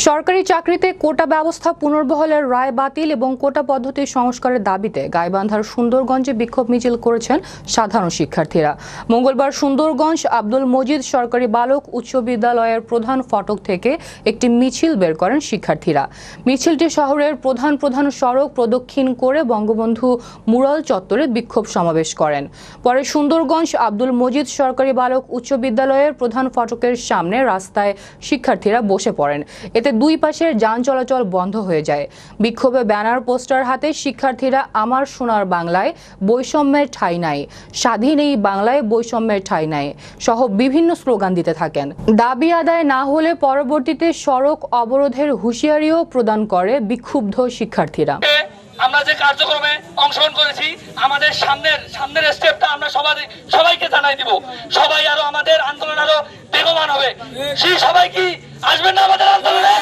সরকারি চাকরিতে কোটা ব্যবস্থা পুনর্বহালের রায় বাতিল এবং কোটা পদ্ধতি সংস্কারের দাবিতে গাইবান্ধার সুন্দরগঞ্জে বিক্ষোভ মিছিল করেছেন সাধারণ শিক্ষার্থীরা। মঙ্গলবার সুন্দরগঞ্জ আব্দুল মজিদ সরকারি বালক উচ্চ বিদ্যালয়ের প্রধান ফটক থেকে একটি মিছিল বের করেন শিক্ষার্থীরা। মিছিলটি শহরের প্রধান সড়ক প্রদক্ষিণ করে বঙ্গবন্ধু মুরাল চত্বরে বিক্ষোভ সমাবেশ করেন। পরে সুন্দরগঞ্জ আব্দুল মজিদ সরকারি বালক উচ্চ বিদ্যালয়ের প্রধান ফটকের সামনে রাস্তায় শিক্ষার্থীরা বসে পড়েন। এতে দুই পাশের যান চলাচল বন্ধ হয়ে যায়। বিক্ষোভে ব্যানার পোস্টার হাতে শিক্ষার্থীরা আমার সোনার বাংলায় বৈষম্যের ঠাঁই নাই, স্বাধীন এই বাংলায় বৈষম্যের ঠাঁই নাই সহ বিভিন্ন স্লোগান দিতে থাকেন। দাবি আদায় না হলে পরবর্তীতে সড়ক অবরোধের হুঁশিয়ারিও প্রদান করে বিক্ষুব্ধ শিক্ষার্থীরা। আমরা যে কার্যক্রমে অংশগ্রহণ করেছি, আমাদের সামনের স্টেপটা আমরা সবাইকে জানাই দিব। সবাই আরো আমাদের আন্দোলন আরো বেগবান হবে। সেই সবাই কি আসবেন না আমাদের আন্দোলনে?